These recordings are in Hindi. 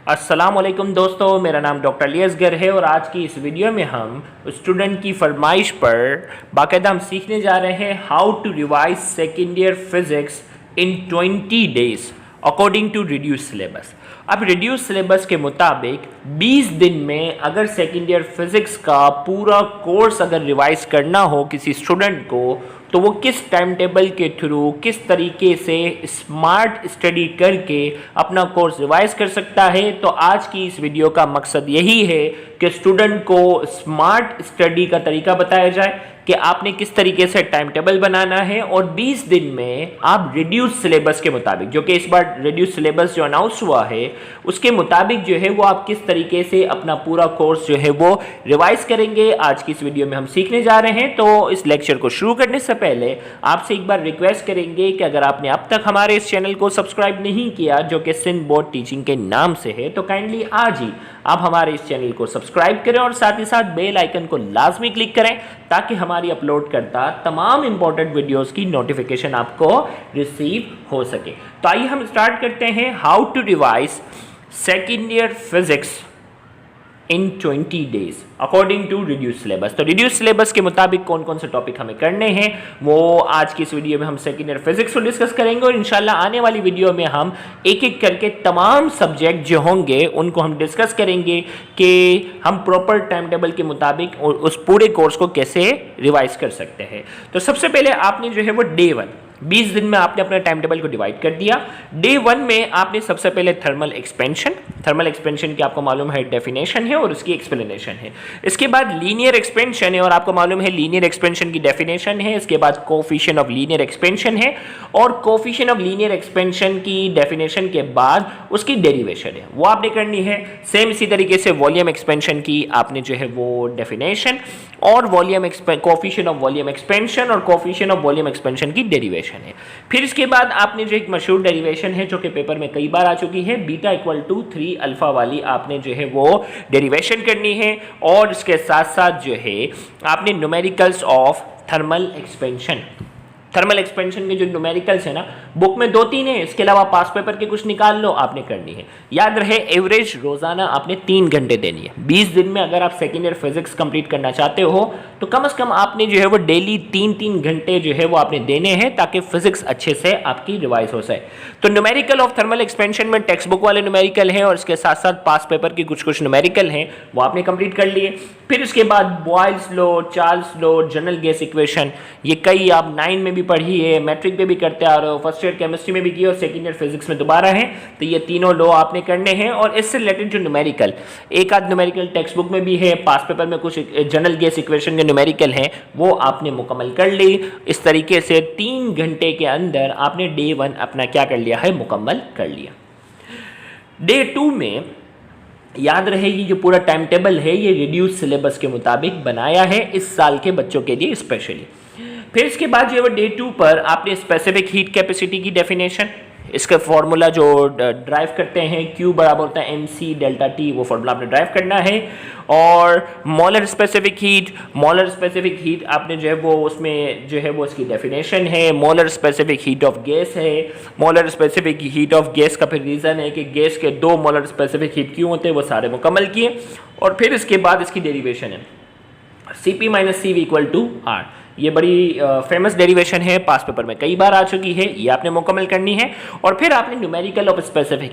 अस्सलाम वालेकुम दोस्तों, मेरा नाम डॉक्टर अली असगर है और आज की इस वीडियो में हम स्टूडेंट की फरमाइश पर बाकायदा हम सीखने जा रहे हैं how to revise second year physics in 20 days according to reduce syllabus. अब रिड्यूस सिलेबस के मुताबिक 20 दिन में अगर सेकेंड ईयर फिज़िक्स का पूरा कोर्स अगर रिवाइज करना हो किसी स्टूडेंट को, तो वो किस टाइम टेबल के थ्रू किस तरीके से स्मार्ट स्टडी करके अपना कोर्स रिवाइज कर सकता है। तो आज की इस वीडियो का मकसद यही है कि स्टूडेंट को स्मार्ट स्टडी का तरीका बताया जाए कि आपने किस तरीके से टाइम टेबल बनाना है और 20 दिन में आप रिड्यूस सिलेबस के मुताबिक, जो कि इस बार रिड्यूस सिलेबस जो अनाउंस हुआ है उसके मुताबिक जो है वो आप किस तरीके से अपना पूरा कोर्स जो है वो रिवाइज करेंगे, आज की इस वीडियो में हम सीखने जा रहे हैं। तो इस लेक्चर को शुरू करने से पहले आपसे एक बार रिक्वेस्ट करेंगे कि अगर आपने अब तक हमारे इस चैनल को सब्सक्राइब नहीं किया, जो कि सिंध बोर्ड टीचिंग के नाम से है, तो काइंडली आज ही आप हमारे इस चैनल को सब्सक्राइब करें और साथ ही साथ बेल आइकन को लाजमी क्लिक करें ताकि हमारी अपलोड करता तमाम इंपॉर्टेंट वीडियोस की नोटिफिकेशन आपको रिसीव हो सके। तो आइए हम स्टार्ट करते हैं how to revise second year physics in 20 days according to reduce syllabus. तो रिड्यूस सिलेबस के मुताबिक कौन कौन से टॉपिक हमें करने हैं वो आज की इस वीडियो में हम सेकेंड ईयर फिजिक्स को डिस्कस करेंगे और इंशाल्लाह आने वाली वीडियो में हम एक एक करके तमाम सब्जेक्ट जो होंगे उनको हम डिस्कस करेंगे कि हम प्रॉपर टाइम टेबल के मुताबिक उस पूरे कोर्स को कैसे रिवाइज कर सकते हैं। तो सबसे पहले आपने जो है वो डे 1 20 दिन में आपने अपने टाइम टेबल को डिवाइड कर दिया। डे 1 में आपने सबसे पहले थर्मल एक्सपेंशन की आपको मालूम है डेफिनेशन है और उसकी एक्सप्लेनेशन है। इसके बाद लीनियर एक्सपेंशन है और आपको मालूम है लीनियर एक्सपेंशन की डेफिनेशन है। इसके बाद कोफिशिएंट ऑफ लीनियर एक्सपेंशन है और कोफिशिएंट ऑफ लीनियर एक्सपेंशन की डेफिनेशन के बाद उसकी डेरिवेशन है, वो आपने करनी है। सेम इसी तरीके से वॉल्यूम एक्सपेंशन की आपने जो है वो डेफिनेशन और कोफिशिएंट ऑफ वॉल्यूम एक्सपेंशन और कोफिशिएंट ऑफ वॉल्यूम एक्सपेंशन की डेरिवेशन है। फिर इसके बाद आपने जो एक मशहूर डेरिवेशन है जो कि पेपर में कई बार आ चुकी है, बीटा इक्वल टू 3 अल्फा वाली आपने जो है वो डेरिवेशन करनी है। और इसके साथ साथ जो है आपने न्यूमेरिकल्स ऑफ थर्मल एक्सपेंशन के जो न्यूमेरिकल्स है ना बुक में 2-3 है, इसके अलावा पास पेपर के कुछ निकाल लो, आपने करनी है। याद रहे एवरेज रोजाना आपने 3 घंटे देनी है। 20 दिन में अगर आप सेकेंड ईयर फिजिक्स कंप्लीट करना चाहते हो तो कम से कम आपने जो है वो डेली 3-3 घंटे जो है वो आपने देने हैं ताकि फिजिक्स अच्छे से आपकी रिवाइज हो सके। तो न्यूमेरिकल ऑफ थर्मल एक्सपेंशन में टेक्स्ट बुक वाले न्यूमेरिकल हैं और इसके साथ साथ पास पेपर के कुछ न्यूमेरिकल हैं, वो आपने कंप्लीट कर लिए। फिर इसके बाद Boyle's law, Charles law, general gas equation, ये कई आप 9 में भी पढ़ी है, मैट्रिक पे भी करते आ रहे हो, फर्स्ट ईयर केमिस्ट्री में भी की और सेकंड ईयर फिजिक्स में दोबारा है। तो ये तीनों लॉ आपने करने हैं और इससे रिलेटेड जो न्यूमेरिकल एक आध न्यूमेरिकल टेक्स्ट बुक में भी है, पास पेपर में कुछ जनरल गैस इक्वेशन के न्यूमेरिकल हैं, वो आपने मुकम्मल कर ली। इस तरीके से 3 घंटे के अंदर आपने डे 1 अपना क्या कर लिया है, मुकम्मल कर लिया। डे 2 में याद रहे ये जो पूरा टाइम टेबल है ये रिड्यूस सिलेबस के मुताबिक बनाया है इस साल के बच्चों के लिए स्पेशली। फिर इसके बाद जो है डे 2 पर आपने स्पेसिफिक हीट कैपेसिटी की डेफिनेशन, इसका फॉर्मूला जो ड्राइव करते हैं Q बराबर होता है mc डेल्टा T, वो फॉर्मूला आपने ड्राइव करना है। और मॉलर स्पेसिफिक हीट आपने जो है वो उसमें जो है वो इसकी डेफिनेशन है। Molar specific heat of gas है। Molar specific heat of gas का फिर रीज़न है कि गैस के 2 मॉलर स्पेसिफिक हीट क्यों होते हैं, वो सारे मुकम्मल किए। और फिर इसके बाद इसकी डेरिवेशन है Cp minus CV equal to R। ये बड़ी फेमस डेरिवेशन है, पास पेपर में कई बार आ चुकी है, ये आपने मुकम्मल करनी है। और फिर आपने न्यूमेरिकल ऑफ स्पेसिफिक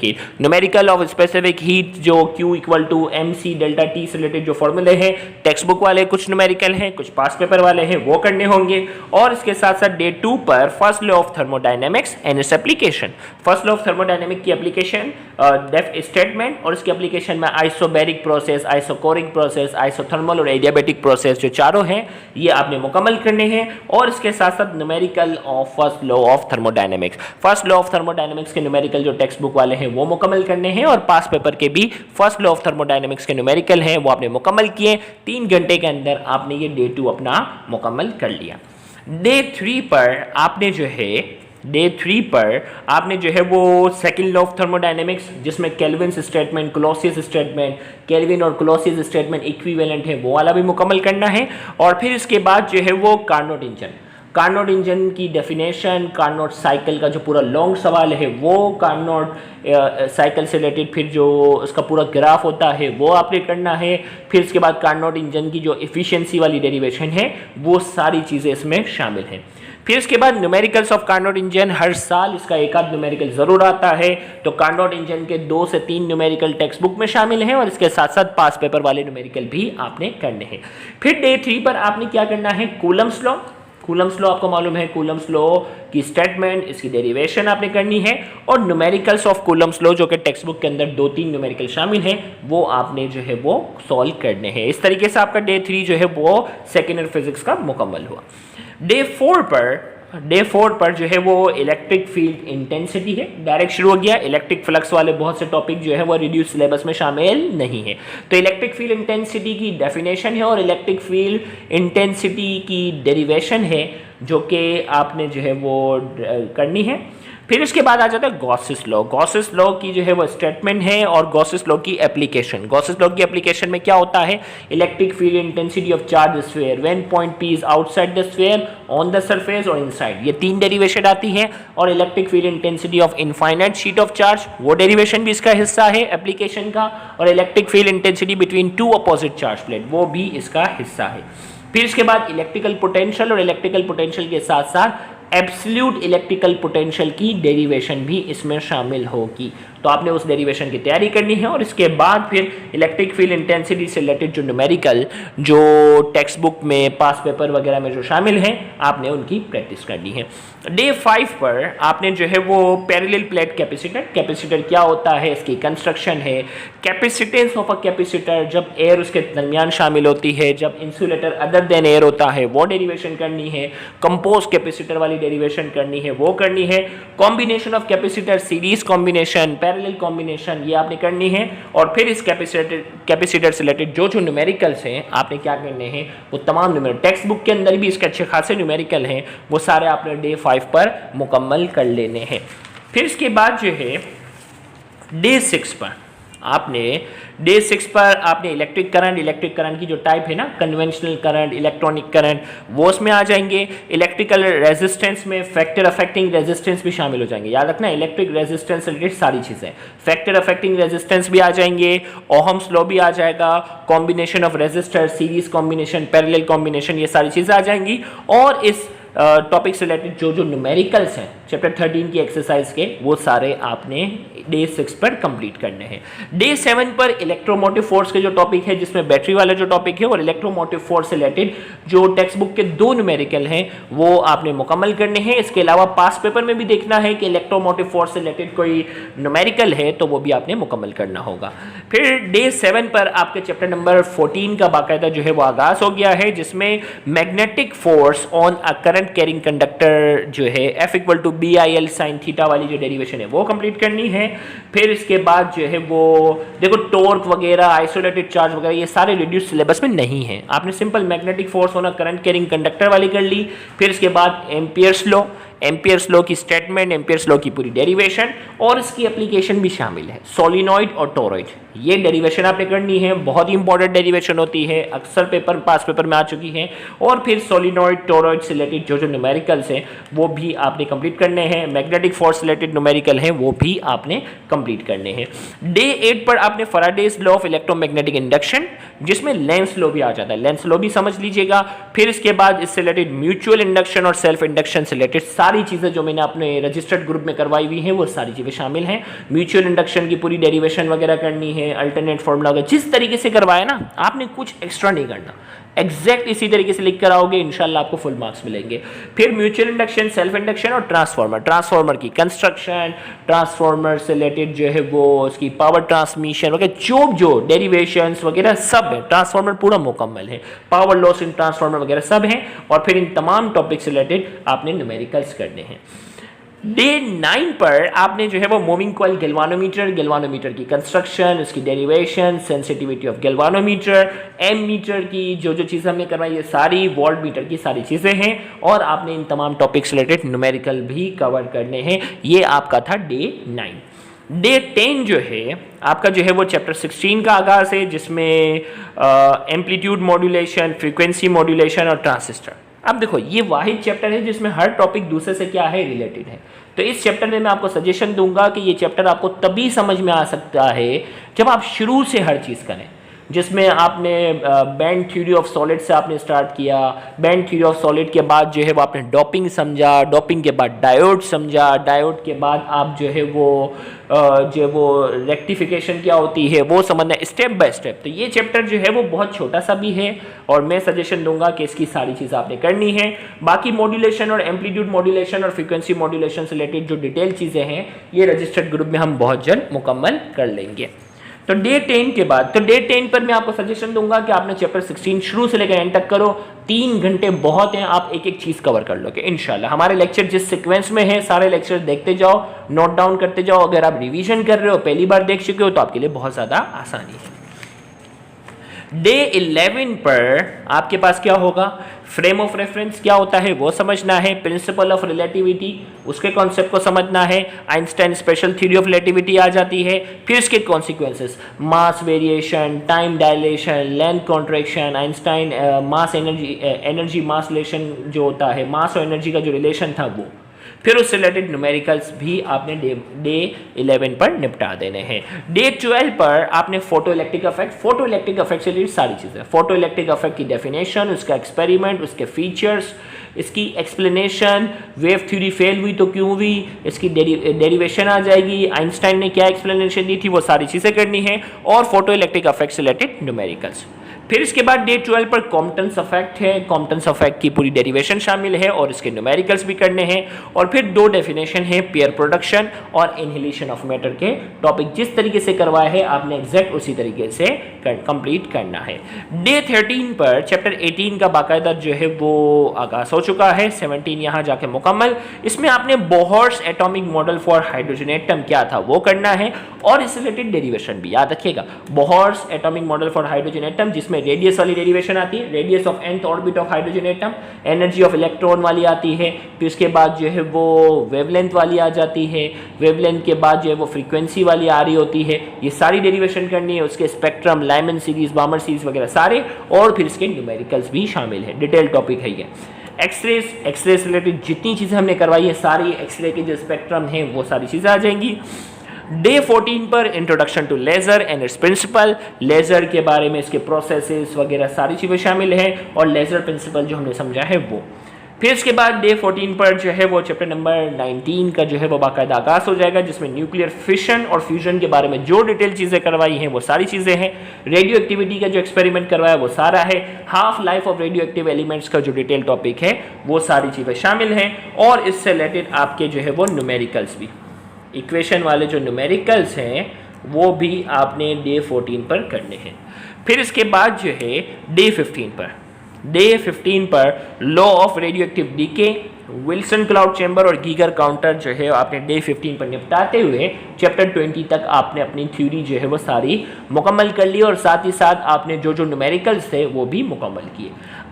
हीट जो Q equal to mc delta T से रिलेटेड जो फॉर्मूले हैं, टेक्स्ट बुक वाले कुछ न्यूमेरिकल हैं, कुछ पास पेपर वाले हैं, वो करने होंगे। और इसके साथ साथ डे 2 पर first law of thermodynamics and its application, first law of thermodynamic की एप्लीकेशन स्टेटमेंट और इसकी एप्लीकेशन में isobaric process, isochoric process, isothermal और एडियाबैटिक प्रोसेस जो चारों हैं ये आपने मुकम्मल करने हैं। और इसके साथ साथ numerical of first law of thermodynamics के न्यूमेरिकल जो टेक्स्ट बुक वाले हैं वो मुकम्मल करने हैं और पास पेपर के भी फर्स्ट लॉ ऑफ थर्मोडायनेमिक्स के न्यूमेरिकल हैं वो आपने मुकम्मल किए। 3 घंटे के अंदर आपने ये डे 2 अपना मुकम्मल कर लिया। डे 3 पर आपने जो है वो सेकंड लॉ ऑफ थर्मोडायनेमिक्स, जिसमें kelvin statement, Clausius statement, kelvin और क्लॉसियस स्टेटमेंट इक्विवेलेंट है, वो वाला भी मुकम्मल करना है। और फिर इसके बाद जो है वो कार्नोट इंजन, कार्नोट इंजन की डेफिनेशन, कार्नोट साइकिल का जो पूरा लॉन्ग सवाल है वो, कार्नोट साइकिल से रिलेटेड फिर जो उसका पूरा ग्राफ होता है वो आपने करना है। फिर इसके बाद कार्नोट इंजन की जो एफिशिएंसी वाली डेरिवेशन है वो सारी चीज़ें इसमें शामिल हैं। फिर इसके बाद न्यूमेरिकल्स ऑफ कार्नोट इंजन, हर साल इसका एक आध न्यूमेरिकल जरूर आता है, तो कार्नोट इंजन के 2 से 3 न्यूमेरिकल टेक्स्ट बुक में शामिल हैं और इसके साथ साथ पास पेपर वाले न्यूमेरिकल भी आपने करने हैं। फिर डे 3 पर आपने क्या करना है, कूलम्स लॉ। कूलम्स लॉ आपको मालूम है, कूलम्स लॉ की स्टेटमेंट, इसकी डेरिवेशन आपने करनी है, और न्यूमेरिकल्स ऑफ कूलम्स लॉ जो कि टेक्स्ट बुक के अंदर 2-3 न्यूमेरिकल शामिल हैं वो आपने जो है वो सॉल्व करने हैं। इस तरीके से आपका डे 3 जो है वो सेकेंड ईयर फिजिक्स का मुकम्मल हुआ। डे 4 पर जो है वो इलेक्ट्रिक फील्ड इंटेंसिटी है, डायरेक्ट शुरू हो गया। इलेक्ट्रिक फ्लक्स वाले बहुत से टॉपिक जो है वो रिड्यूस सिलेबस में शामिल नहीं है, तो इलेक्ट्रिक फील्ड इंटेंसिटी की डेफिनेशन है और इलेक्ट्रिक फील्ड इंटेंसिटी की डेरिवेशन है जो कि आपने जो है वो करनी है। फिर इसके बाद आ जाता है गॉसेस लॉ। गॉसेस लॉ की जो है वो स्टेटमेंट है और गॉसेस लॉ की एप्लीकेशन। गॉसेस लॉ की एप्लीकेशन में क्या होता है, electric field intensity of charge sphere when point P is outside the sphere, on the surface और इनसाइड, ये 3 डेरिवेशन आती है। और electric field intensity of infinite sheet of charge, वो डेरिवेशन भी इसका हिस्सा है एप्लीकेशन का। और electric field intensity between 2 opposite charge plate, वो भी इसका हिस्सा है। फिर इसके बाद इलेक्ट्रिकल पोटेंशियल, और इलेक्ट्रिकल पोटेंशियल के साथ साथ एब्सोल्यूट इलेक्ट्रिकल पोटेंशियल की डेरिवेशन भी इसमें शामिल होगी, तो आपने उस डेरिवेशन की तैयारी करनी है। और इसके बाद फिर इलेक्ट्रिक फील्ड इंटेंसिटी से रिलेटेड जो न्यूमेरिकल जो टेक्स्ट बुक में पास पेपर वगैरह में जो शामिल हैं आपने उनकी प्रैक्टिस करनी है। डे 5 पर आपने जो है वो पैरेलल प्लेट कैपेसिटर, कैपेसिटर क्या होता है, इसकी कंस्ट्रक्शन है, कैपेसिटेंस ऑफ अ कैपेसिटर जब एयर उसके दरमियान शामिल होती है, जब इंसुलेटर अदर देन एयर होता है वो डेरिवेशन करनी है, कंपोज कैपेसिटर वाली डेरिवेशन करनी है वो करनी है, combination of capacitor, series combination, parallel combination, ये आपने करनी है। और फिर इस कैपेसिटर से रिलेटेड जो जो न्यूमेरिकल्स हैं आपने क्या करने हैं, वो तमाम न्यूमेरिकल टेक्स्ट बुक के अंदर भी इसके अच्छे खासे न्यूमेरिकल हैं, वो सारे आपने डे 5 पर मुकम्मल कर लेने हैं। फिर इसके बाद जो है डे 6 पर आपने इलेक्ट्रिक करंट की जो टाइप है ना, कन्वेंशनल करंट, इलेक्ट्रॉनिक करंट, वो उसमें आ जाएंगे। इलेक्ट्रिकल रेजिस्टेंस में फैक्टर अफेक्टिंग रेजिस्टेंस भी शामिल हो जाएंगे, याद रखना इलेक्ट्रिक रेजिस्टेंस से रिलेटेड सारी चीज़ें, फैक्टर अफेक्टिंग रेजिस्टेंस भी आ जाएंगे, ओहम्स लॉ भी आ जाएगा, combination of resistor, series combination, parallel combination, ये सारी चीज़ें आ जाएंगी। और इस टॉपिक से रिलेटेड जो जो न्यूमेरिकल्स हैं चैप्टर 13 की एक्सरसाइज के, वो सारे आपने डे 6 पर कंप्लीट करने हैं। डे 7 पर इलेक्ट्रोमोटिव फोर्स के जो टॉपिक है, जिसमें बैटरी वाला जो टॉपिक है और इलेक्ट्रोमोटिव फोर्स से रिलेटेड जो टेक्स्ट बुक के 2 न्यूमेरिकल हैं वो आपने मुकम्मल करने हैं। इसके अलावा पास पेपर में भी देखना है कि इलेक्ट्रोमोटिव फोर्स से रिलेटेड कोई न्यूमेरिकल है तो वो भी आपने मुकम्मल करना होगा। फिर डे 7 पर आपके चैप्टर नंबर 14 का बाकायदा जो है वो आगाज हो गया है, जिसमें magnetic force on a current carrying conductor जो है F = BIL sin थीटा वाली जो डेरिवेशन है वो कंप्लीट करनी है। फिर इसके बाद जो है वो देखो टॉर्क वगैरह, आइसोलेटेड चार्ज वगैरह, ये सारे रिड्यूस सिलेबस में नहीं है, आपने simple magnetic force on a current carrying conductor वाली कर ली। फिर इसके बाद एम्पियर्स लॉ की स्टेटमेंट, एम्पियर्स लॉ की पूरी डेरिवेशन और इसकी एप्लीकेशन भी शामिल है, सोलिनॉइड और टोरॉइड, ये डेरिवेशन आपने करनी है, बहुत ही इंपॉर्टेंट डेरिवेशन होती है, अक्सर पास पेपर में आ चुकी है। और फिर सोलिनॉइड, टोरॉइड से रिलेटेड जो जो न्यूमेरिकल्स हैं वो भी आपने कंप्लीट करने हैं, मैग्नेटिक फोर्स से रिलेटेड न्यूमेरिकल हैं वो भी आपने कंप्लीट करने हैं। डे 8 पर आपने Faraday's law of electromagnetic induction, जिसमें लेंस लॉ भी आ जाता है, लेंस लॉ भी समझ लीजिएगा। फिर इसके बाद इससे रिलेटेड म्यूचुअल इंडक्शन और सेल्फ इंडक्शन से रिलेटेड सारी चीज़ें जो मैंने अपने रजिस्टर्ड ग्रुप में करवाई हुई हैं वो सारी चीज़ें शामिल हैं। म्यूचुअल इंडक्शन की पूरी डेरिवेशन वगैरह करनी है, अल्टरनेट फॉर्मूला वगैरह, जिस तरीके से करवाया ना आपने कुछ एक्स्ट्रा नहीं करना, एग्जैक्ट इसी तरीके से लिख कर आओगे, इंशाल्लाह आपको फुल मार्क्स मिलेंगे। फिर म्यूचुअल इंडक्शन, सेल्फ इंडक्शन और ट्रांसफार्मर की कंस्ट्रक्शन, ट्रांसफार्मर से रिलेटेड जो है वो उसकी पावर ट्रांसमिशन वगैरह जो डेरिवेशंस वगैरह सब है, ट्रांसफार्मर पूरा मुकम्मल है, पावर लॉस इन ट्रांसफार्मर वगैरह सब है। और फिर इन तमाम टॉपिक से रिलेटेड आपने न्यूमेरिकल्स करने हैं। डे 9 पर आपने जो है वो मूविंग कॉइल गैल्वानोमीटर की कंस्ट्रक्शन, इसकी derivation, sensitivity of galvanometer, ammeter की जो जो चीज़ें हमने करवाई ये सारी, वोल्ट मीटर की सारी चीज़ें हैं। और आपने इन तमाम टॉपिक से रिलेटेड न्यूमेरिकल भी कवर करने हैं। ये आपका था डे 9। डे 10 जो है आपका जो है वो चैप्टर 16 का आगाज़ है, जिसमें एम्पलीट्यूड मॉड्यूलेशन, फ्रीक्वेंसी मॉड्यूलेशन और ट्रांसिस्टर, अब देखो ये वाहिद चैप्टर है जिसमें हर टॉपिक दूसरे से क्या है, रिलेटेड है। तो इस चैप्टर में मैं आपको सजेशन दूंगा कि ये चैप्टर आपको तभी समझ में आ सकता है जब आप शुरू से हर चीज़ करें, जिसमें आपने बैंड थ्योरी ऑफ सॉलिड से आपने स्टार्ट किया, बैंड थ्योरी ऑफ सॉलिड के बाद जो है वो आपने डोपिंग समझा, डोपिंग के बाद डायोड समझा, डायोड के बाद आप जो है वो रेक्टिफिकेशन क्या होती है वो समझना स्टेप बाय स्टेप। तो ये चैप्टर जो है वो बहुत छोटा सा भी है और मैं सजेशन दूंगा कि इसकी सारी चीज़ आपने करनी है। बाकी मॉड्यूलेशन और एम्पलीट्यूड मॉड्यूलेशन और फ्रीक्वेंसी मॉड्यूलेशन से रिलेटेड जो डिटेल चीज़ें हैं ये रजिस्टर्ड ग्रुप में हम बहुत जल्द मुकम्मल कर लेंगे। तो डे 10 के बाद, तो डे 10 पर मैं आपको सजेशन दूंगा कि आपने चैप्टर 16 शुरू से लेकर एंड तक करो। 3 घंटे बहुत हैं, आप एक एक चीज़ कवर कर लोगे इंशाल्लाह। हमारे लेक्चर जिस सीक्वेंस में है सारे लेक्चर देखते जाओ, नोट डाउन करते जाओ। अगर आप रिवीजन कर रहे हो, पहली बार देख चुके हो, तो आपके लिए बहुत ज़्यादा आसानी है। डे 11 पर आपके पास क्या होगा, फ्रेम ऑफ रेफरेंस क्या होता है वो समझना है, प्रिंसिपल ऑफ रिलेटिविटी उसके कॉन्सेप्ट को समझना है, Einstein special theory of relativity आ जाती है, फिर इसके consequences, mass variation, time dilation, length contraction, Einstein mass energy mass relation जो होता है, मास और एनर्जी का जो रिलेशन था वो, फिर उससे रिलेटेड न्यूमेरिकल्स भी आपने डे 11 पर निपटा देने हैं। डे 12 पर आपने फोटो इलेक्ट्रिक इफेक्ट से रिलेटेड सारी चीज़ें, फोटो इलेक्ट्रिक इफेक्ट की डेफिनेशन, उसका एक्सपेरिमेंट, उसके फीचर्स, इसकी एक्सप्लेनेशन, वेव थ्योरी फेल हुई तो क्यों हुई, इसकी डेरिवेशन आ जाएगी, आइंस्टाइन ने क्या एक्सप्लेनेशन दी थी, वो सारी चीज़ें करनी है, और फोटो इलेक्ट्रिक इफेक्ट से रिलेटेड न्यूमेरिकल्स। फिर इसके बाद डे 12 पर कॉम्पटेंस इफेक्ट है, कॉम्पटेंस इफेक्ट की पूरी डेरिवेशन शामिल है और इसके न्यूमेरिकल्स भी करने हैं। और फिर 2 डेफिनेशन है, पेयर प्रोडक्शन और इनहेलेशन ऑफ मैटर के टॉपिक जिस तरीके से करवाए हैं आपने एग्जैक्ट उसी तरीके से कंप्लीट करना है। डे 13 पर चैप्टर 18 का बाकायदा जो है वो आगाज हो चुका है, 17 यहाँ जाके मुकम्मल। इसमें आपने Bohr's atomic model for hydrogen atom क्या था वो करना है और इससे रिलेटेड डेरिवेशन भी याद रखिएगा। Bohr's atomic model for hydrogen atom जिसमें रेडियस वाली डेरिवेशन आती है, radius of nth orbit of hydrogen atom, energy of electron वाली आती है, फिर उसके बाद जो है वो वेवलेंथ वाली आ जाती है, वेवलेंथ के बाद जो है वो फ्रीक्वेंसी वाली आ रही होती है, ये सारी डेरिवेशन करनी है, उसके स्पेक्ट्रम, लाइमन सीरीज, बामर सीरीज वगैरह सारे, और फिर इसके न्यूमेरिकल्स भी शामिल है, डिटेल टॉपिक है ये। एक्सरे से रिलेटेड जितनी चीज़ें हमने करवाई है सारी एक्सरे के जो स्पेक्ट्रम है वो सारी चीज़ें आ जाएंगी। डे 14 पर introduction to laser and its principle, laser के बारे में इसके प्रोसेसेस वगैरह सारी चीज़ें शामिल हैं और लेज़र प्रिंसिपल जो हमने समझा है वो। फिर इसके बाद डे 14 पर जो है वो चैप्टर नंबर 19 का जो है वो बाकायदा आगाज हो जाएगा जिसमें न्यूक्लियर फिशन और फ्यूजन के बारे में जो डिटेल चीज़ें करवाई हैं वो सारी चीज़ें हैं। रेडियो एक्टिविटी का जो एक्सपेरिमेंट करवाया वो सारा है, half life of radio active elements का जो डिटेल टॉपिक है वो सारी चीज़ें शामिल हैं और इससे रिलेटेड आपके जो है वो न्यूमेरिकल्स भी, इक्वेशन वाले जो न्यूमेरिकल्स हैं वो भी आपने डे 14 पर करने हैं। फिर इसके बाद जो है डे 15 पर law of radioactive decay, Wilson cloud chamber और गीगर काउंटर जो है आपने डे 15 पर निपटाते हुए चैप्टर 20 तक आपने अपनी थ्योरी जो है वो सारी मुकम्मल कर ली और साथ ही साथ आपने जो जो न्यूमेरिकल्स थे वो भी मुकम्मल किए।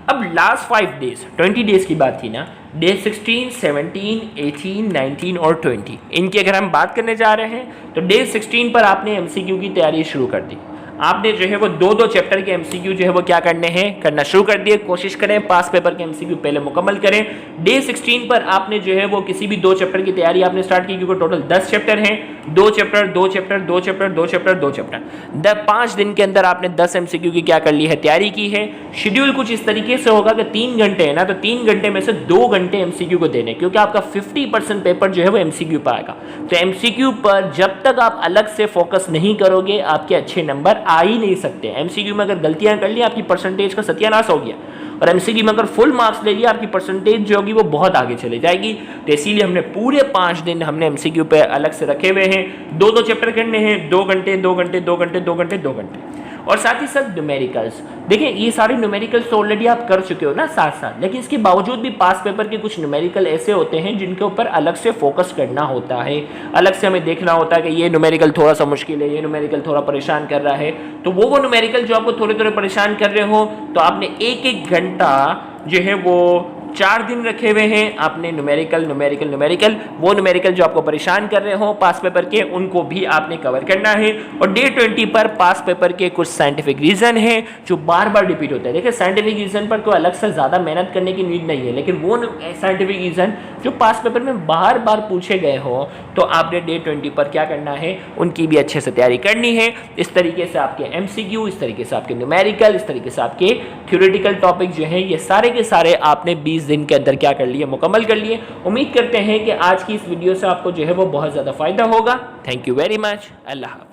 अब लास्ट 5 डेज 20 डेज की बात थी ना, डे 16, 17, 18, 19 और 20 इनकी अगर हम बात करने जा रहे हैं तो डे 16 पर आपने एमसीक्यू की तैयारी शुरू कर दी। आपने जो है वो 2-2 चैप्टर के एमसीक्यू जो है वो क्या करने हैं, करना शुरू कर दिए। कोशिश करें पास पेपर के एमसीक्यू पहले मुकम्मल करें। डे 16 पर आपने जो है वो किसी भी 2 चैप्टर की तैयारी आपने स्टार्ट की क्योंकि टोटल 10 चैप्टर हैं, 2 chapter 2 chapter 2 chapter 2 chapter 2 chapter 5 दिन के अंदर आपने 10 एमसीक्यू की क्या कर ली है, तैयारी की है। शेड्यूल कुछ इस तरीके से होगा कि 3 घंटे है ना, तो 3 घंटे में से 2 घंटे एमसीक्यू को देने, क्योंकि आपका 50% पेपर जो है वो एमसीक्यू पर आएगा। तो एमसीक्यू पर जब तक आप अलग से फोकस नहीं करोगे आपके अच्छे नंबर आ ही नहीं सकते। एमसीक्यू में अगर गलतियां कर ली आपकी परसेंटेज का सत्यानाश हो गया, और एमसीक्यू में अगर फुल मार्क्स ले लिया आपकी परसेंटेज जो होगी वो बहुत आगे चले जाएगी। तो इसीलिए हमने पूरे 5 दिन हमने एमसीक्यू पे अलग से रखे हुए हैं। 2-2 चैप्टर करने हैं, 2 घंटे 2 घंटे 2 घंटे 2 घंटे 2 घंटे, और साथ ही साथ न्यूमेरिकल्स। देखिए ये सारे न्यूमेरिकल्स तो ऑलरेडी आप कर चुके हो ना साथ साथ, लेकिन इसके बावजूद भी पास पेपर के कुछ न्यूमेरिकल ऐसे होते हैं जिनके ऊपर अलग से फोकस करना होता है, अलग से हमें देखना होता है कि ये न्यूमेरिकल थोड़ा सा मुश्किल है, ये न्यूमेरिकल थोड़ा परेशान कर रहा है। तो वो न्यूमेरिकल जो आपको थोड़े थोड़े परेशान कर रहे हो तो आपने 1-1 घंटा जो है वो 4 दिन रखे हुए हैं आपने न्यूमेरिकल वो न्यूमेरिकल जो आपको परेशान कर रहे हो पास पेपर के, उनको भी आपने कवर करना है। और डे 20 पर पास पेपर के कुछ साइंटिफिक रीजन है जो बार बार रिपीट होते हैं। देखिए साइंटिफिक रीजन पर कोई अलग से ज़्यादा मेहनत करने की नीड नहीं है, लेकिन वो साइंटिफिक रीजन जो पास पेपर में बार बार पूछे गए हो तो आपने डे 20 पर क्या करना है, उनकी भी अच्छे से तैयारी करनी है। इस तरीके से आपके MCQ, इस तरीके से आपके न्यूमेरिकल, इस तरीके से आपके थ्योरेटिकल टॉपिक जो हैं ये सारे के सारे आपने 20 दिन के अंदर क्या कर लिए, मुकम्मल कर लिए। उम्मीद करते हैं कि आज की इस वीडियो से आपको जो है वो बहुत ज़्यादा फायदा होगा। Thank you very much. अल्लाह हाफ़िज़।